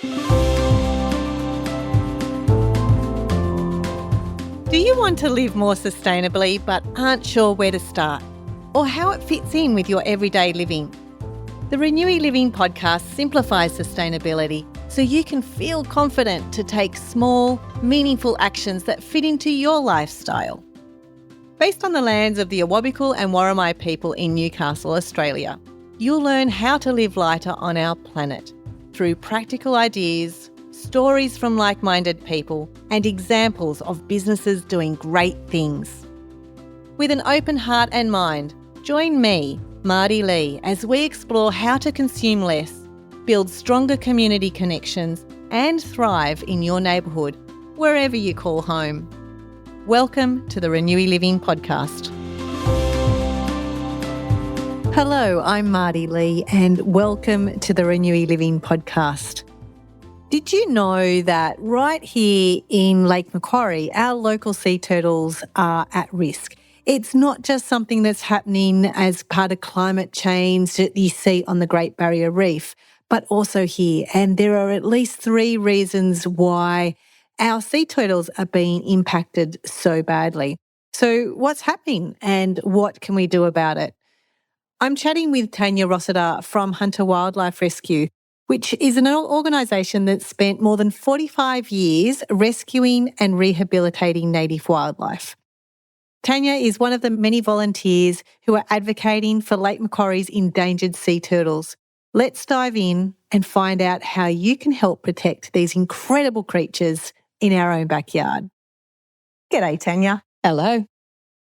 Do you want to live more sustainably but aren't sure where to start or how it fits in with your everyday living? The ReNewy Living Podcast simplifies sustainability so you can feel confident to take small, meaningful actions that fit into your lifestyle. Based on the lands of the Awabakal and Worimi people in Newcastle, Australia, you'll learn how to live lighter on our planet through practical ideas, stories from like-minded people, and examples of businesses doing great things. With an open heart and mind, join me, Mardi Lee, as we explore how to consume less, build stronger community connections, and thrive in your neighbourhood, wherever you call home. Welcome to the ReNewy Living Podcast. Hello, I'm Mardi Lee, and welcome to the ReNewy Living Podcast. Did you know that right here in Lake Macquarie, our local sea turtles are at risk? It's not just something that's happening as part of climate change that you see on the Great Barrier Reef, but also here. And there are at least 3 reasons why our sea turtles are being impacted so badly. So what's happening and what can we do about it? I'm chatting with Tanya Rossiter from Hunter Wildlife Rescue, which is an organisation that spent more than 45 years rescuing and rehabilitating native wildlife. Tanya is one of the many volunteers who are advocating for Lake Macquarie's endangered sea turtles. Let's dive in and find out how you can help protect these incredible creatures in our own backyard. G'day, Tanya. Hello.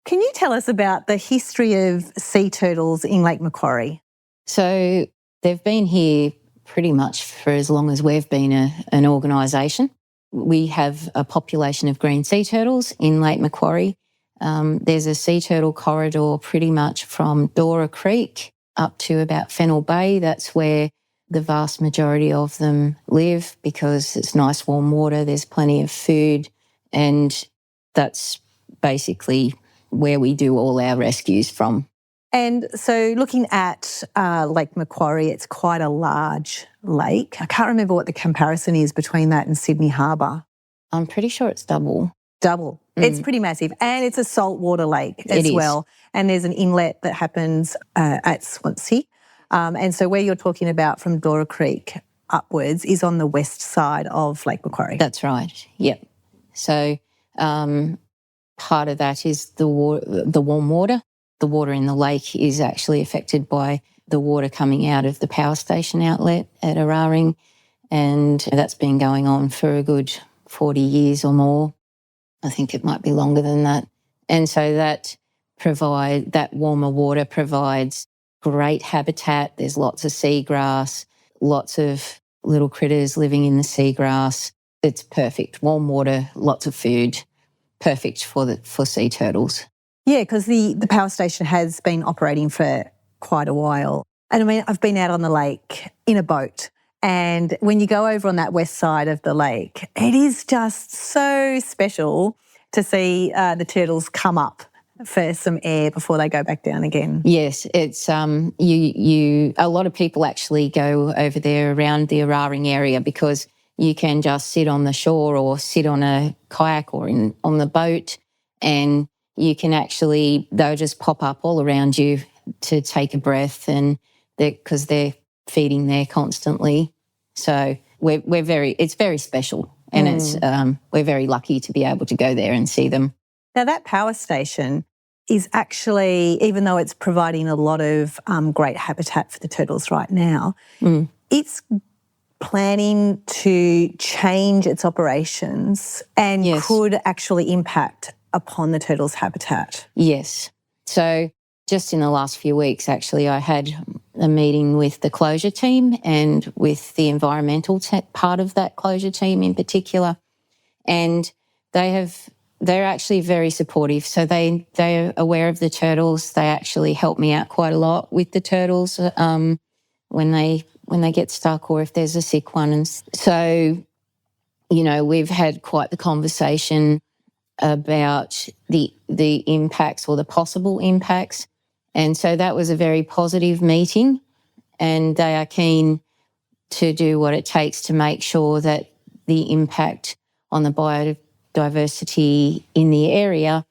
Can you tell us about the history of sea turtles in Lake Macquarie? So they've been here pretty much for as long as we've been an organisation. We have a population of green sea turtles in Lake Macquarie. There's a sea turtle corridor pretty much from Dora Creek up to about Fennell Bay. That's where the vast majority of them live because it's nice warm water, there's plenty of food, and that's basically where we do all our rescues from. And so looking at Lake Macquarie, it's quite a large lake. I can't remember what the comparison is between that and Sydney Harbour. I'm pretty sure it's double. Double. It's pretty massive. And it's a saltwater lake as well. And there's an inlet that happens at Swansea. And so where you're talking about from Dora Creek upwards is on the west side of Lake Macquarie. That's right, yep. So part of that is the warm water. The water in the lake is actually affected by the water coming out of the power station outlet at Araring, and that's been going on for a good 40 years or more. I think it might be longer than that. And so that warmer water provides great habitat. There's lots of seagrass, lots of little critters living in the seagrass. It's perfect. Warm water, lots of food, perfect for sea turtles. Yeah, because the power station has been operating for quite a while. And I mean, I've been out on the lake in a boat, and when you go over on that west side of the lake, it is just so special to see the turtles come up for some air before they go back down again. Yes, it's a lot of people actually go over there around the Araring area because you can just sit on the shore or sit on a kayak or on the boat, and you can they'll just pop up all around you to take a breath, and because they're feeding there constantly. So it's very special, and we're very lucky to be able to go there and see them. Now that power station is actually, even though it's providing a lot of great habitat for the turtles right now, it's planning to change its operations and could actually impact upon the turtles' habitat. Yes. So just in the last few weeks, actually, I had a meeting with the closure team and with the environmental part of that closure team in particular, and they're actually very supportive. So they're aware of the turtles. They actually help me out quite a lot with the turtles when they get stuck or if there's a sick one. And so, we've had quite the conversation about the impacts or the possible impacts. And so that was a very positive meeting, and they are keen to do what it takes to make sure that the impact on the biodiversity in the area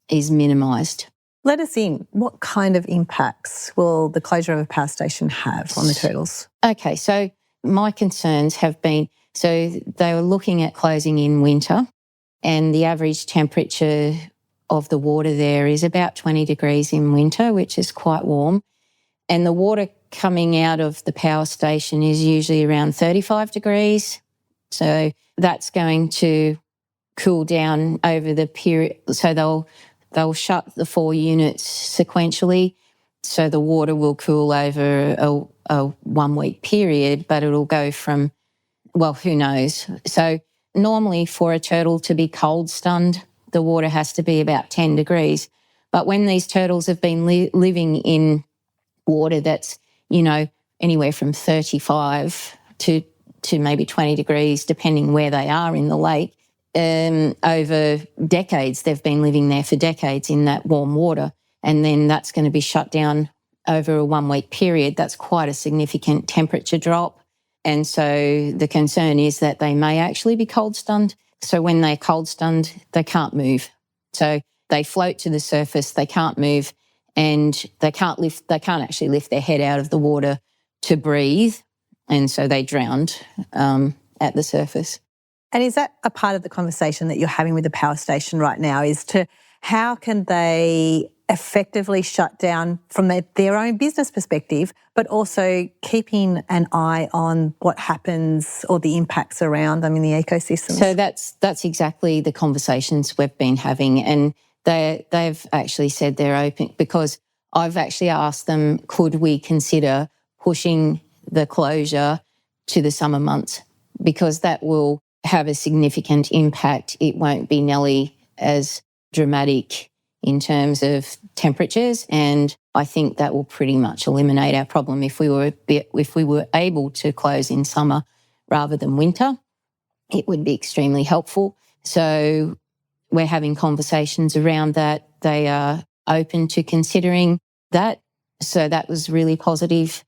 is minimised. Let us in. What kind of impacts will the closure of a power station have on the turtles? Okay, so my concerns have been, so they were looking at closing in winter, and the average temperature of the water there is about 20 degrees in winter, which is quite warm. And the water coming out of the power station is usually around 35 degrees. So that's going to cool down over the period. So they'll shut the 4 units sequentially. So the water will cool over a 1 week period, but it'll go from, well, who knows. So normally for a turtle to be cold stunned, the water has to be about 10 degrees. But when these turtles have been living in water that's, anywhere from 35 to maybe 20 degrees, depending where they are in the lake, over decades, they've been living there for decades in that warm water, and then that's going to be shut down over a 1 week period. That's quite a significant temperature drop. And so the concern is that they may actually be cold stunned. So when they're cold stunned, they can't move. So they float to the surface, they can't move, and they can't actually lift their head out of the water to breathe. And so they drowned at the surface. And is that a part of the conversation that you're having with the power station right now, is to how can they effectively shut down from their own business perspective, but also keeping an eye on what happens or the impacts around them in the ecosystem? So that's exactly the conversations we've been having, and they've actually said they're open, because I've actually asked them, could we consider pushing the closure to the summer months, because that will have a significant impact. It won't be nearly as dramatic in terms of temperatures, and I think that will pretty much eliminate our problem if we were able to close in summer rather than winter. It would be extremely helpful. So we're having conversations around that. They are open to considering that. So that was really positive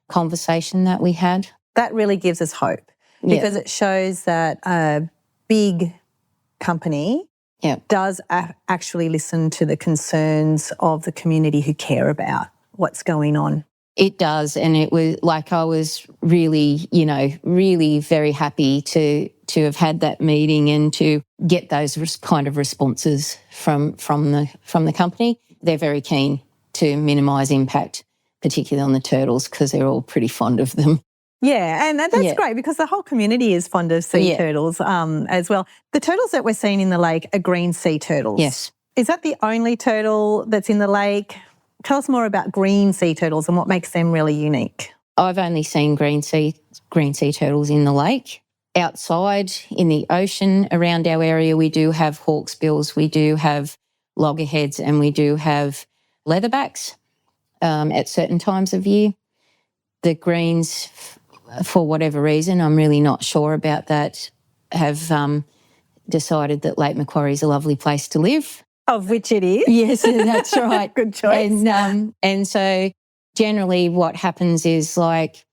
conversation that we had. That really gives us hope, because it shows that a big company does actually listen to the concerns of the community who care about what's going on. It does, and it was like I was really, really very happy to have had that meeting and to get those kind of responses from the company. They're very keen to minimise impact, particularly on the turtles, because they're all pretty fond of them. Yeah, and that's great, because the whole community is fond of sea turtles as well. The turtles that we're seeing in the lake are green sea turtles. Yes. Is that the only turtle that's in the lake? Tell us more about green sea turtles and what makes them really unique. I've only seen green sea turtles in the lake. Outside in the ocean around our area, we do have hawksbills, we do have loggerheads, and we do have leatherbacks at certain times of year. The greens, for whatever reason, I'm really not sure about that, have decided that Lake Macquarie is a lovely place to live. Of which it is. Yes, that's right. Good choice. And so generally what happens is, like,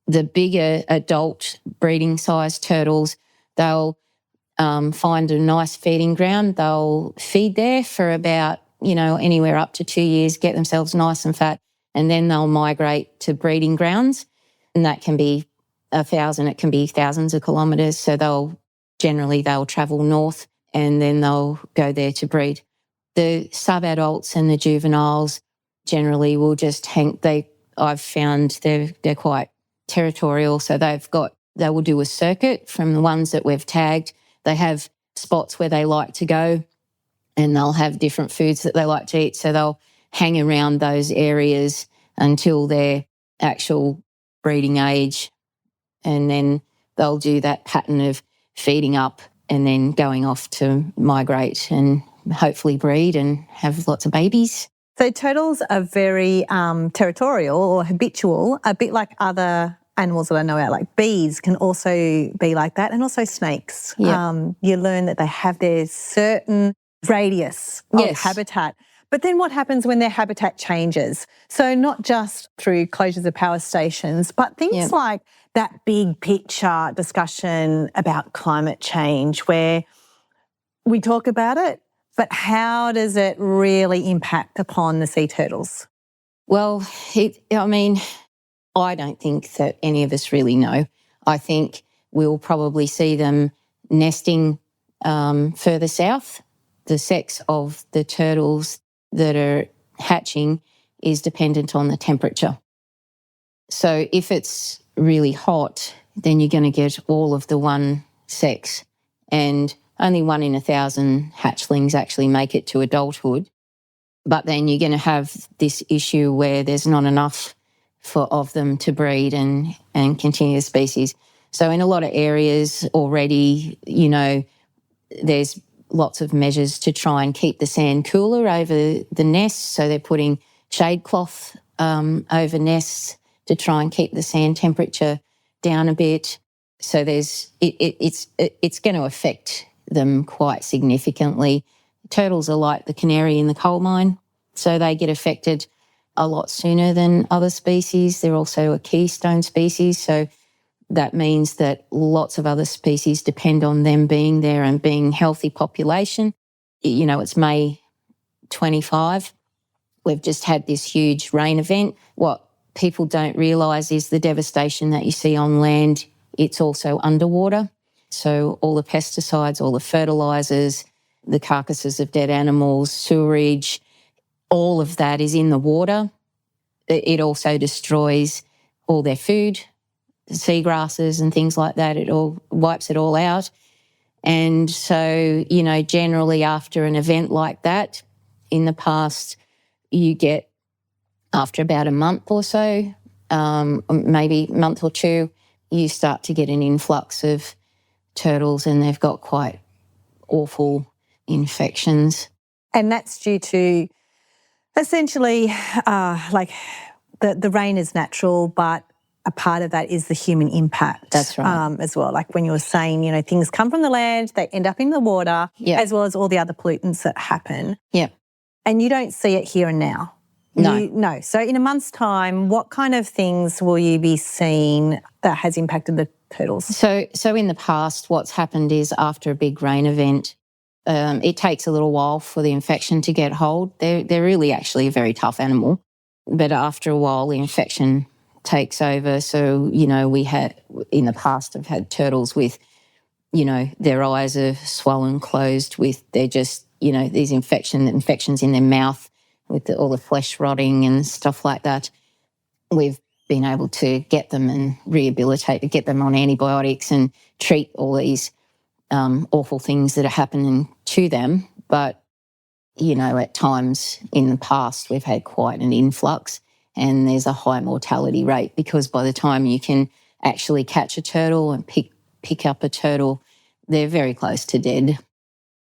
the bigger adult breeding size turtles, they'll find a nice feeding ground. They'll feed there for about, anywhere up to 2 years, get themselves nice and fat, and then they'll migrate to breeding grounds. And that can be 1,000, it can be thousands of kilometres. So they'll travel north and then they'll go there to breed. The sub-adults and the juveniles generally will just I've found they're quite territorial. So they will do a circuit from the ones that we've tagged. They have spots where they like to go, and they'll have different foods that they like to eat. So they'll hang around those areas until their actual breeding age, and then they'll do that pattern of feeding up and then going off to migrate and hopefully breed and have lots of babies. So turtles are very territorial or habitual, a bit like other animals that I know about, like bees can also be like that, and also snakes. Yeah. You learn that they have their certain radius of habitat. But then what happens when their habitat changes? So not just through closures of power stations, but things like that big picture discussion about climate change where we talk about it, but how does it really impact upon the sea turtles? Well, I don't think that any of us really know. I think we'll probably see them nesting further south. The sex of the turtles that are hatching is dependent on the temperature. So if it's really hot, then you're going to get all of the one sex, and only 1 in 1,000 hatchlings actually make it to adulthood. But then you're going to have this issue where there's not enough of them to breed and continue the species. So in a lot of areas already, there's lots of measures to try and keep the sand cooler over the nests. So they're putting shade cloth over nests to try and keep the sand temperature down a bit. So it's going to affect them quite significantly. Turtles are like the canary in the coal mine, so they get affected a lot sooner than other species. They're also a keystone species, so that means that lots of other species depend on them being there and being healthy population. It's May 25. We've just had this huge rain event. What people don't realise is the devastation that you see on land, it's also underwater. So all the pesticides, all the fertilisers, the carcasses of dead animals, sewerage, all of that is in the water. It also destroys all their food, seagrasses and things like that. It all wipes it all out. And so, generally after an event like that, in the past, you get, after about a month or so, maybe a month or two, you start to get an influx of turtles, and they've got quite awful infections. And that's due to essentially the rain is natural, but a part of that is the human impact. That's right. As well. Like when you were saying, things come from the land, they end up in the water, as well as all the other pollutants that happen. Yeah. And you don't see it here and now. No. So in a month's time, what kind of things will you be seeing that has impacted the turtles? So in the past, what's happened is after a big rain event, it takes a little while for the infection to get hold. They're really actually a very tough animal. But after a while, the infection takes over. So, we had, in the past, have had turtles with, their eyes are swollen closed with, they're just, these infections in their mouth with all the flesh rotting and stuff like that. We've been able to get them and rehabilitate, get them on antibiotics and treat all these awful things that are happening to them. But, at times in the past, we've had quite an influx, and there's a high mortality rate because by the time you can actually catch a turtle and pick up a turtle, they're very close to dead.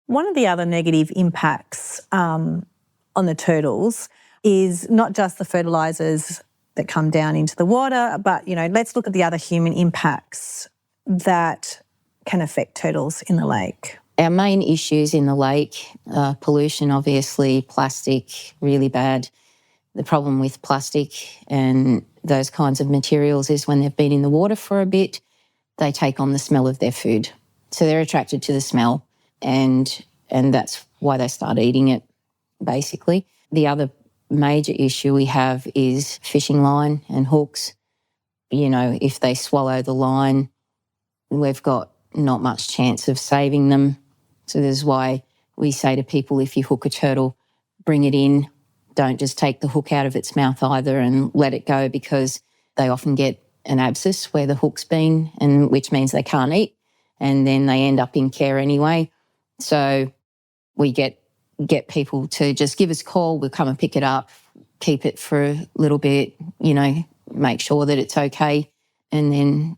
One of the other negative impacts on the turtles is not just the fertilisers that come down into the water, but, let's look at the other human impacts that can affect turtles in the lake. Our main issues in the lake, pollution, obviously, plastic, really bad. The problem with plastic and those kinds of materials is when they've been in the water for a bit, they take on the smell of their food. So they're attracted to the smell, and that's why they start eating it, basically. The other major issue we have is fishing line and hooks. If they swallow the line, we've got not much chance of saving them. So this is why we say to people, if you hook a turtle, bring it in. Don't just take the hook out of its mouth either and let it go, because they often get an abscess where the hook's been, and which means they can't eat, and then they end up in care anyway. So we get people to just give us a call, we'll come and pick it up, keep it for a little bit, make sure that it's okay, and then,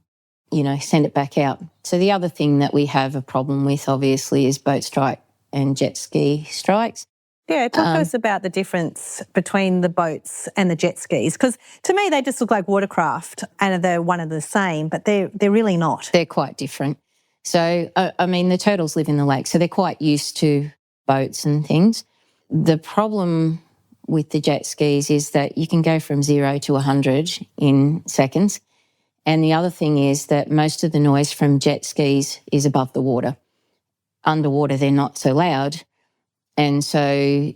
send it back out. So the other thing that we have a problem with, obviously, is boat strike and jet ski strikes. Yeah, talk to us about the difference between the boats and the jet skis, because to me they just look like watercraft and they're one and the same, but they're really not. They're quite different. So, the turtles live in the lake, so they're quite used to boats and things. the problem with the jet skis is that you can go from 0 to 100 in seconds. And the other thing is that most of the noise from jet skis is above the water. Underwater, they're not so loud. And so,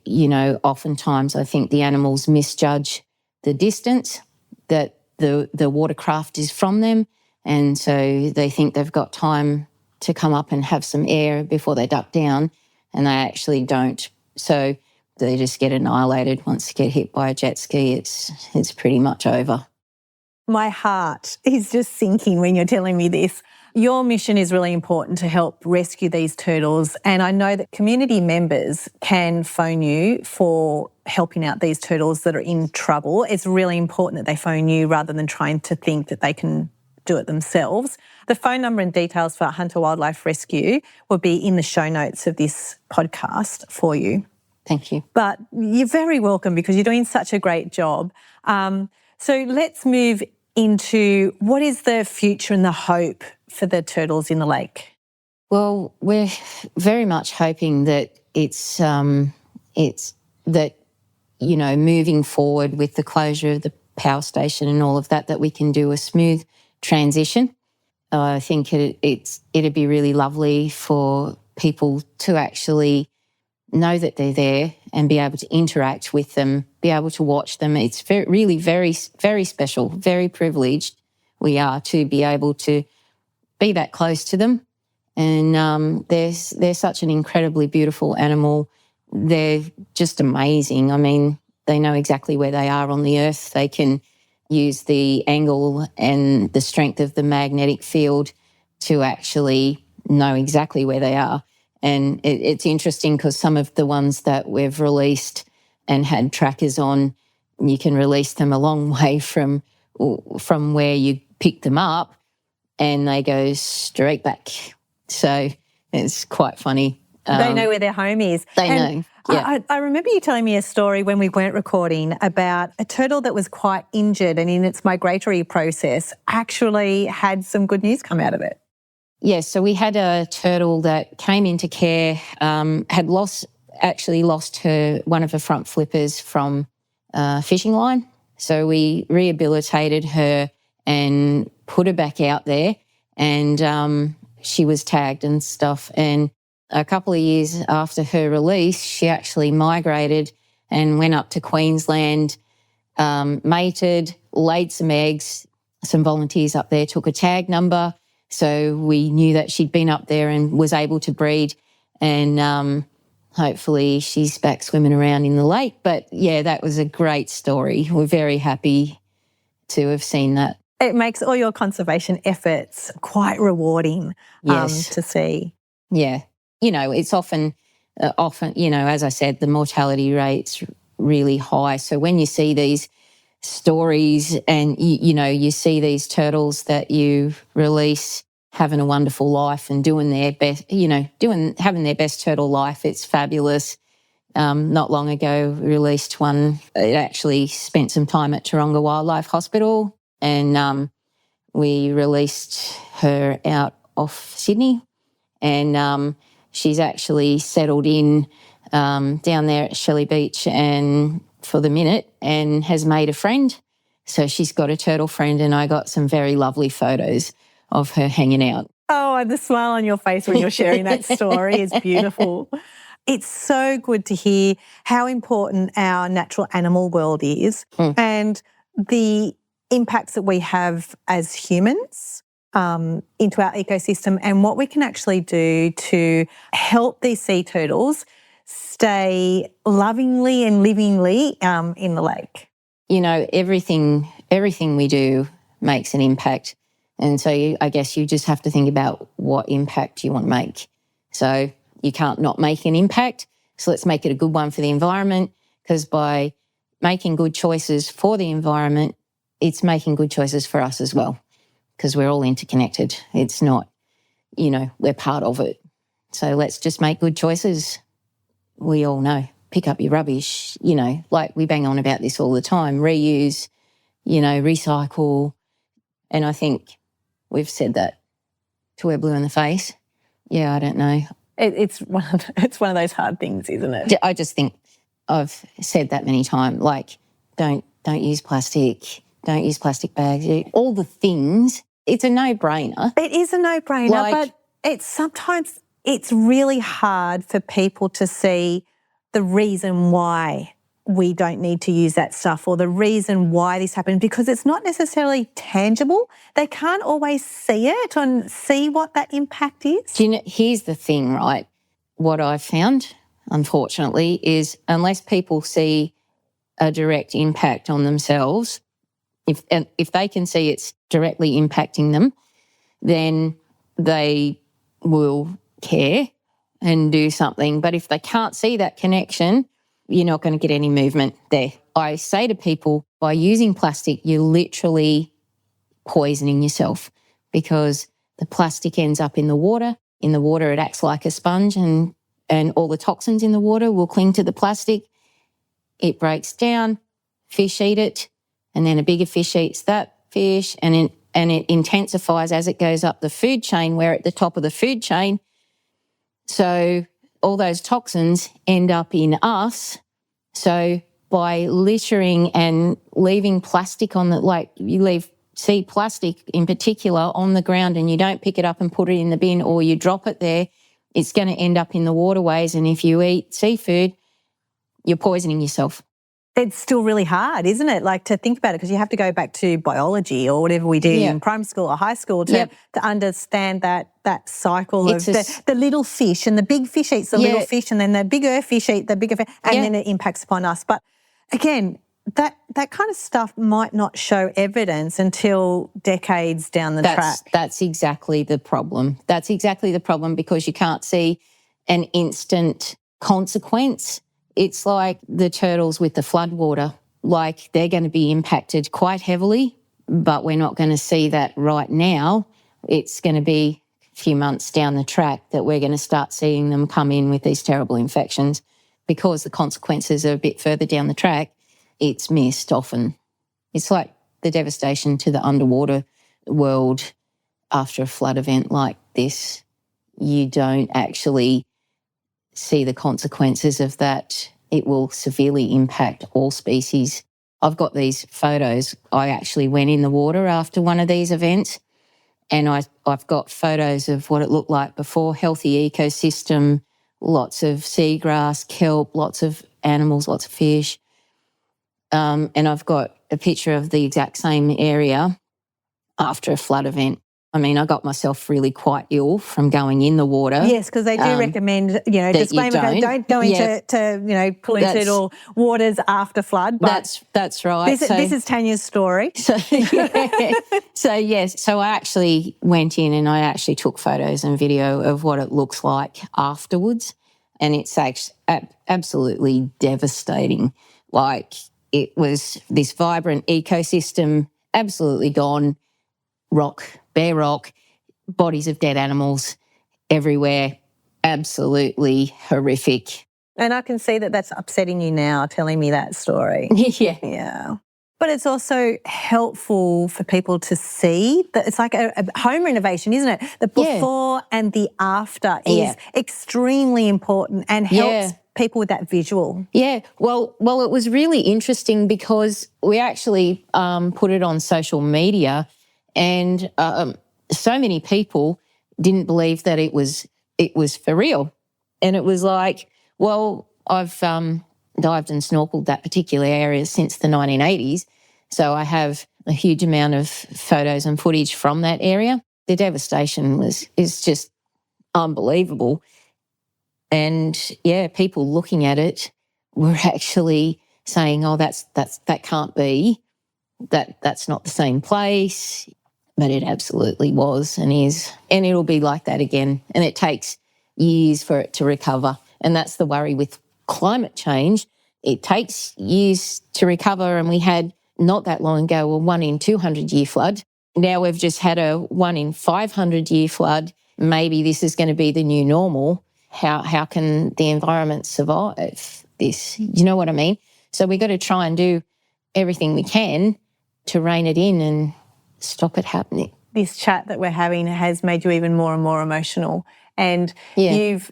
oftentimes I think the animals misjudge the distance that the watercraft is from them. And so they think they've got time to come up and have some air before they duck down, and they actually don't. So they just get annihilated once they get hit by a jet ski. It's pretty much over. My heart is just sinking when you're telling me this. Your mission is really important to help rescue these turtles, and I know that community members can phone you for helping out these turtles that are in trouble. It's really important that they phone you rather than trying to think that they can do it themselves. The phone number and details for Hunter Wildlife Rescue will be in the show notes of this podcast for you. Thank you. But you're very welcome because you're doing such a great job. So let's move into what is the future and the hope for the turtles in the lake? Well, we're very much hoping that it's that, moving forward with the closure of the power station and all of that, that we can do a smooth transition. I think it'd be really lovely for people to actually know that they're there and be able to interact with them, be able to watch them. It's really very, very special, very privileged we are to be able to be that close to them. And they're such an incredibly beautiful animal. They're just amazing. I mean, they know exactly where they are on the earth. They can use the angle and the strength of the magnetic field to actually know exactly where they are. And it's interesting because some of the ones that we've released and had trackers on, you can release them a long way from where you pick them up and they go straight back. So it's quite funny. They know where their home is. They know. Yeah. I remember you telling me a story when we weren't recording about a turtle that was quite injured and in its migratory process actually had some good news come out of it. Yes, so we had a turtle that came into care, had lost one of her front flippers from a fishing line. So we rehabilitated her and put her back out there, and she was tagged and stuff. And a couple of years after her release, she actually migrated and went up to Queensland, mated, laid some eggs. Some volunteers up there took a tag number. So we knew that she'd been up there and was able to breed, and hopefully she's back swimming around in the lake. But, yeah, that was a great story. We're very happy to have seen that. It makes all your conservation efforts quite rewarding to see. Yeah. It's often, as I said, the mortality rate's really high. So when you see these stories and you see these turtles that you release having a wonderful life and doing their best, having their best turtle life, it's fabulous. Not long ago we released one. It actually spent some time at Taronga Wildlife Hospital, and we released her out off Sydney, and she's actually settled in down there at Shelley Beach and for the minute, and has made a friend. So she's got a turtle friend, and I got some very lovely photos of her hanging out. Oh, and the smile on your face when you're sharing that story is beautiful. It's so good to hear how important our natural animal world is and the impacts that we have as humans into our ecosystem, and what we can actually do to help these sea turtles stay lovingly and livingly in the lake. Everything we do makes an impact. And so I guess you just have to think about what impact you want to make. So you can't not make an impact. So let's make it a good one for the environment, because by making good choices for the environment, it's making good choices for us as well, because we're all interconnected. It's not, we're part of it. So let's just make good choices. We all know, pick up your rubbish, like we bang on about this all the time, reuse, recycle. And I think we've said that till we're blue in the face. Yeah, I don't know. It's one of those hard things, isn't it? I just think I've said that many times, like, don't use plastic, don't use plastic bags, all the things. It's a no-brainer. It is a no-brainer, but sometimes it's really hard for people to see the reason why we don't need to use that stuff or the reason why this happened, because it's not necessarily tangible. They can't always see it and see what that impact is. Do you know, here's the thing, right? What I've found, unfortunately, is unless people see a direct impact on themselves, if they can see it's directly impacting them, then they will care and do something. But if they can't see that connection, you're not going to get any movement there. I say to people, by using plastic, you're literally poisoning yourself, because the plastic ends up in the water. In the water, it acts like a sponge, and all the toxins in the water will cling to the plastic. It breaks down, fish eat it, and then a bigger fish eats that fish, and it intensifies as it goes up the food chain. We're at the top of the food chain. So all those toxins end up in us. So by littering and leaving plastic on see plastic in particular on the ground, and you don't pick it up and put it in the bin, or you drop it there, it's going to end up in the waterways. And if you eat seafood, you're poisoning yourself. It's still really hard, isn't it? Like, to think about it, because you have to go back to biology or whatever we did in primary school or high school to understand that cycle of the little fish, and the big fish eats the little fish, and then the bigger fish eat the bigger fish, and then it impacts upon us. But again, that kind of stuff might not show evidence until decades down the track. That's exactly the problem. That's exactly the problem, because you can't see an instant consequence. It's like the turtles with the floodwater. Like, they're going to be impacted quite heavily, but we're not going to see that right now. It's going to be a few months down the track that we're going to start seeing them come in with these terrible infections, because the consequences are a bit further down the track. It's missed often. It's like the devastation to the underwater world after a flood event like this. You don't actually see the consequences of that. It will severely impact all species. I've got these photos. I actually went in the water after one of these events, and I've got photos of what it looked like before. Healthy ecosystem, lots of seagrass, kelp, lots of animals, lots of fish. And I've got a picture of the exact same area after a flood event. I mean, I got myself really quite ill from going in the water. Yes, because they do recommend, disclaimer, don't go into, polluted or waters after flood. But that's right. This is Tanya's story. So I actually went in and I actually took photos and video of what it looks like afterwards, and it's actually absolutely devastating. Like, it was this vibrant ecosystem, absolutely gone, bare rock, bodies of dead animals everywhere, absolutely horrific. And I can see that that's upsetting you now, telling me that story. Yeah. But it's also helpful for people to see that it's like a home renovation, isn't it? The before and the after is extremely important and helps people with that visual. Yeah, well, it was really interesting because we actually put it on social media, and so many people didn't believe that it was for real. And it was like, well, I've dived and snorkeled that particular area since the 1980s, so I have a huge amount of photos and footage from that area. The devastation is just unbelievable. And people looking at it were actually saying, "Oh, that can't be. That's not the same place." But it absolutely was and is, and it'll be like that again. And it takes years for it to recover. And that's the worry with climate change. It takes years to recover, and we had not that long ago a 1 in 200 year flood. Now we've just had a 1 in 500 year flood. Maybe this is going to be the new normal. How can the environment survive this? You know what I mean? So we've got to try and do everything we can to rein it in and stop it happening. This chat that we're having has made you even more and more emotional, and you've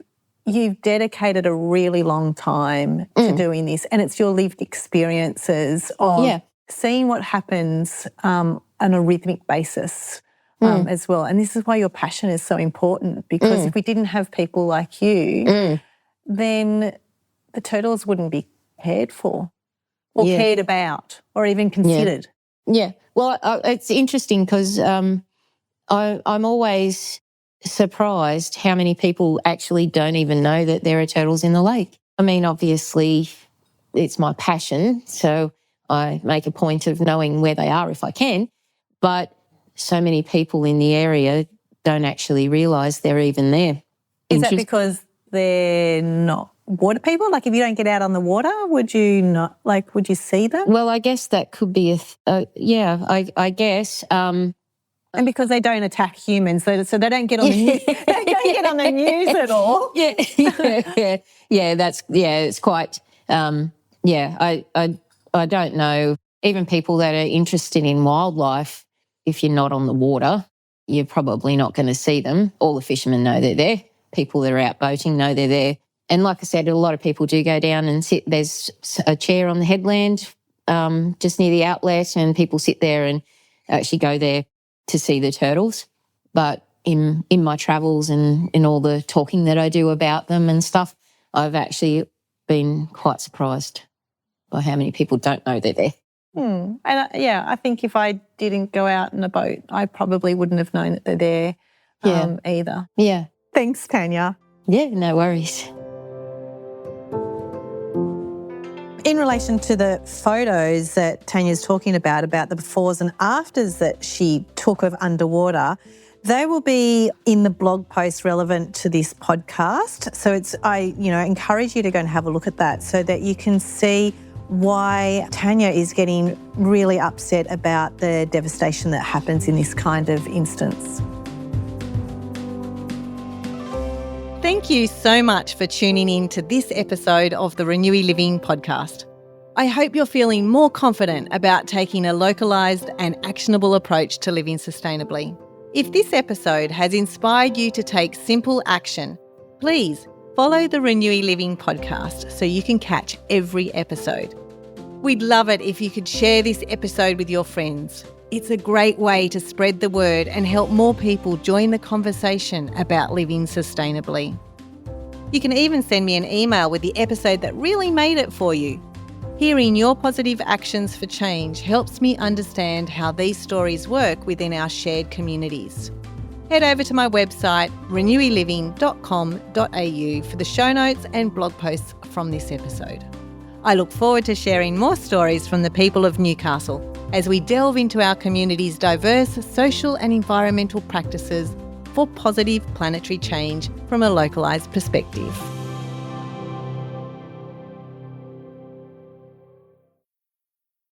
you've dedicated a really long time to doing this, and it's your lived experiences of seeing what happens on a rhythmic basis as well. And this is why your passion is so important, because if we didn't have people like you, then the turtles wouldn't be cared for or cared about or even considered. Yeah. Well, it's interesting because I'm always surprised how many people actually don't even know that there are turtles in the lake. I mean, obviously, it's my passion, so I make a point of knowing where they are if I can, but so many people in the area don't actually realise they're even there. Is that because they're not water people? Like, if you don't get out on the water, would you not, like, would you see them? Well, I guess that could be I guess. And because they don't attack humans, so they don't get on the news. They don't get on the news at all. It's quite. I don't know. Even people that are interested in wildlife, if you're not on the water, you're probably not going to see them. All the fishermen know they're there. People that are out boating know they're there. And like I said, a lot of people do go down and sit. There's a chair on the headland just near the outlet, and people sit there and actually go there to see the turtles. But in my travels and in all the talking that I do about them and stuff, I've actually been quite surprised by how many people don't know they're there. And I think if I didn't go out in a boat, I probably wouldn't have known that they're there either. Yeah. Thanks, Tanya. Yeah, no worries. In relation to the photos that Tanya's talking about the befores and afters that she took of underwater, they will be in the blog post relevant to this podcast. So I encourage you to go and have a look at that so that you can see why Tanya is getting really upset about the devastation that happens in this kind of instance. Thank you so much for tuning in to this episode of the ReNewy Living Podcast. I hope you're feeling more confident about taking a localised and actionable approach to living sustainably. If this episode has inspired you to take simple action, please follow the ReNewy Living Podcast so you can catch every episode. We'd love it if you could share this episode with your friends. It's a great way to spread the word and help more people join the conversation about living sustainably. You can even send me an email with the episode that really made it for you. Hearing your positive actions for change helps me understand how these stories work within our shared communities. Head over to my website, renewyliving.com.au, for the show notes and blog posts from this episode. I look forward to sharing more stories from the people of Newcastle as we delve into our community's diverse social and environmental practices for positive planetary change from a localised perspective.